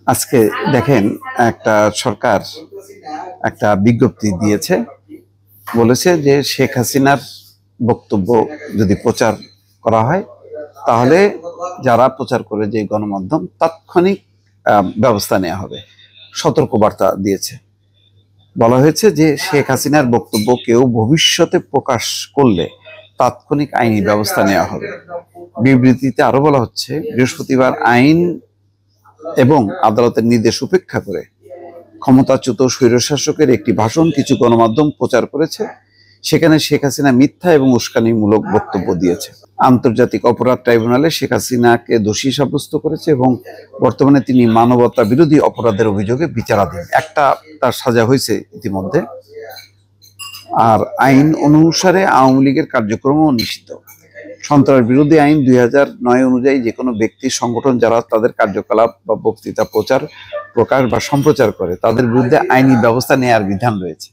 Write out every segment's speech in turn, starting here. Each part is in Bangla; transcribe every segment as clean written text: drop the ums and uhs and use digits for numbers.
আজকে দেখেন একটা সরকার একটা বিজ্ঞপ্তি দিয়েছে, বলেছে যে শেখ হাসিনার বক্তব্য যদি প্রচার করা হয় তাহলে যারা প্রচার করে যে গণমাধ্যম তাৎক্ষণিক ব্যবস্থা নেওয়া হবে। সতর্কবার্তা দিয়েছে, বলা হয়েছে যে শেখ হাসিনার বক্তব্য কেউ ভবিষ্যতে প্রকাশ করলে তাৎক্ষণিক আইনি ব্যবস্থা নেওয়া হবে। বিবৃতিতে আরো বলা হচ্ছে, বৃহস্পতিবার আইন এবং আদালতের নির্দেশ উপেক্ষা করে ক্ষমতাচ্যুত স্বৈরশাসকের একটি ভাষণ কিছু গণমাধ্যম প্রচার করেছে। সেখানে শেখ হাসিনা মিথ্যা এবং উস্কানিমূলক বক্তব্য দিয়েছে। আন্তর্জাতিক অপরাধ ট্রাইব্যুনালে শেখ হাসিনাকে দোষী সাব্যস্ত করেছে এবং বর্তমানে তিনি মানবতা বিরোধী অপরাধের অভিযোগে বিচারাধীন। একটা তার সাজা হয়েছে ইতিমধ্যে। আর আইন অনুসারে আওয়ামী লীগের কার্যক্রমও নিষিদ্ধ। সন্ত্রাস বিরোধী আইন 2009 অনুযায়ী যে কোনো ব্যক্তি সংগঠন যারা তাদের কার্যকলাপ বা বক্তৃতা প্রকাশ বা সম্প্রচার করে তাদের বিরুদ্ধে আইনি ব্যবস্থা নেওয়ার বিধান রয়েছে।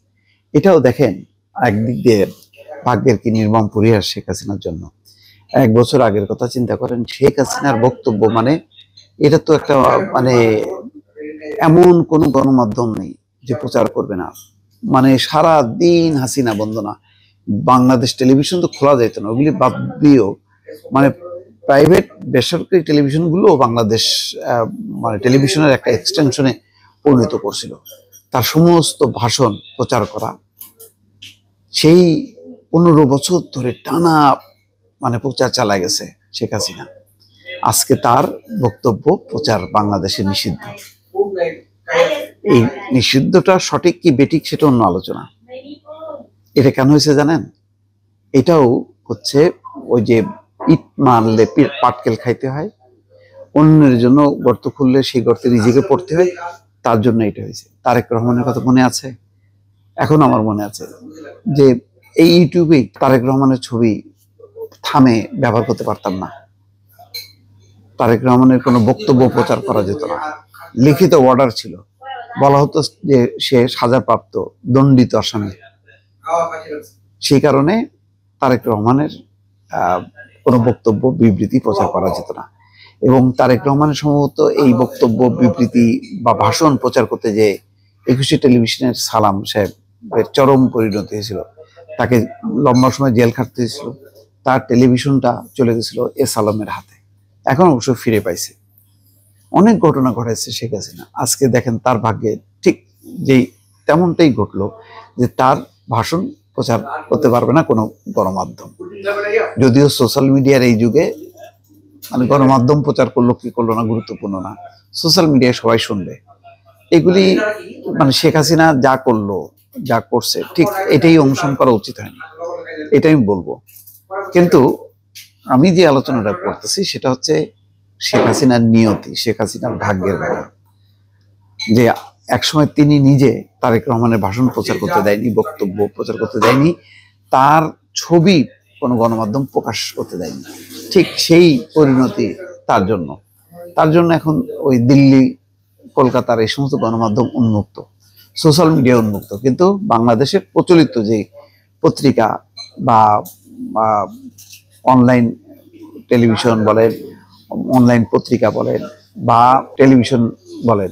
এটাও দেখেন একদিক দিয়ে ভাগ্যের কি নির্মম পরিহাস শেখ হাসিনার জন্য। 1 বছর আগের কথা চিন্তা করেন, শেখ হাসিনার বক্তব্য মানে এটা তো একটা মানে এমন কোন গণমাধ্যম নেই যে প্রচার করবে না। মানে সারা দিন হাসিনা বন্দনা। বাংলাদেশ টেলিভিশন তো খোলা যেত না, ওগুলি বাদ দিয়েও মানে প্রাইভেট বেসরকারি টেলিভিশন গুলো বাংলাদেশ মানে টেলিভিশনের একটা এক্সটেনশনে পরিণত করছিল। তার সমস্ত ভাষণ প্রচার করা, সেই 15 বছর ধরে টানা মানে প্রচার চালা গেছে শেখ হাসিনা। আজকে তার বক্তব্য প্রচার বাংলাদেশে নিষিদ্ধ। এই নিষিদ্ধটা সঠিক কি বেঠিক সেটা অন্য আলোচনা। এটা কেন হয়েছে জানেন? এটাও হচ্ছে ওই যে ইট মারলে পাটকেল খাইতে হয়, অন্যের জন্য গর্ত খুললে সেই গর্তে নিজেকে পড়তে হয়, তার জন্য এটা হয়েছে। তারেক রহমানের কথা মনে আছে? এখন আমার মনে আছে যে এই ইউটিউবে তারেক রহমানের ছবি থামে ব্যবহার করতে পারতাম না। তারেক রহমানের কোনো বক্তব্য প্রচার করা যেত না। লিখিত অর্ডার ছিল, বলা হতো যে সে সাজাপ্রাপ্ত দণ্ডিত আসামি। সেই কারণে তারেক রহমানের কোনো বক্তব্য বিবৃতি প্রচার করা যেত না। এবং তারেক রহমানের সম্ভবত এই বক্তব্য বিবৃতি বা ভাষণ প্রচার করতে যে 21 টেলিভিশনের সালাম সাহেবের চরম পরিণতি হয়েছিল। তাকে লম্বা সময় জেল খাটতে হয়েছিল, তার টেলিভিশনটা চলে গেছিল এস আলমের হাতে। এখন অবশ্য ফিরে পাইছে। অনেক ঘটনা ঘটাইছে শেখ হাসিনা। আজকে দেখেন তার ভাগ্যে ঠিক যেই তেমনটাই ঘটলো যে তার ভাষণ প্রচার করতে পারবে না কোনো গণমাধ্যম। যদিও সোশ্যাল মিডিয়ার এই যুগে মানে গণমাধ্যম প্রচার করলো কি করলো না গুরুত্বপূর্ণ না, সোশ্যাল মিডিয়ায় সবাই শুনবে। এগুলি মানে শেখ হাসিনা যা করলো যা করছে ঠিক এটাই অনুসরণ করা উচিত হয়নি, এটাই আমি বলবো। কিন্তু আমি যে আলোচনাটা করতেছি সেটা হচ্ছে শেখ হাসিনার নিয়তি, শেখ হাসিনার ভাগ্যের ব্যাপার। যে একসময় তিনি নিজে তারেক রহমানের ভাষণ প্রচার করতে দেয়নি, বক্তব্য প্রচার করতে দেয়নি, তার ছবি কোনো গণমাধ্যম প্রকাশ করতে দেয়নি। ঠিক সেই পরিণতি তার জন্য এখন ওই দিল্লি, কলকাতার এই সমস্ত গণমাধ্যম উন্মুক্ত, সোশ্যাল মিডিয়া উন্মুক্ত। কিন্তু বাংলাদেশের প্রচলিত যে পত্রিকা বা অনলাইন টেলিভিশন বলেন, অনলাইন পত্রিকা বলেন বা টেলিভিশন বলেন,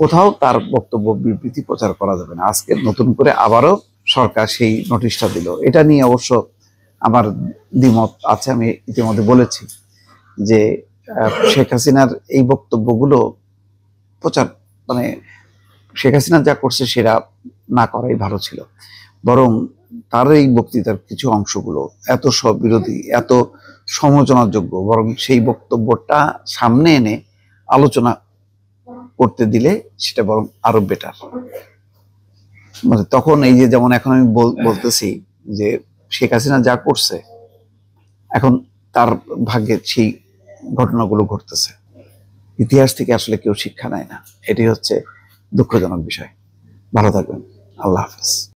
কোথাও তার বক্তব্য বিবৃতি প্রচার করা যাবে না। আজকে নতুন করে আবারও সরকার সেই নোটিশটা দিল। এটা নিয়ে অবশ্য আমার দ্বিমত আছে। আমি ইতিমধ্যে বলেছি যে শেখ হাসিনার এই বক্তব্যগুলো প্রচার মানে শেখ হাসিনা যা করছে সেটা না করাই ভালো ছিল। বরং তার এই বক্তৃতার কিছু অংশগুলো এত বিরোধী, এত সমালোচনার যোগ্য, বরং সেই বক্তব্যটা সামনে এনে আলোচনা করতে দিলে সেটা বরং আরো বেটার। মানে তখন এই যে যেমন এখন আমি বলতেছি যে শেখ হাসিনা যা করছে এখন তার ভাগ্যে সেই ঘটনাগুলো ঘটতেছে। ইতিহাস থেকে আসলে কেউ শিক্ষা নেয় না, এটি হচ্ছে দুঃখজনক বিষয়। ভালো থাকবেন, আল্লাহ হাফেজ।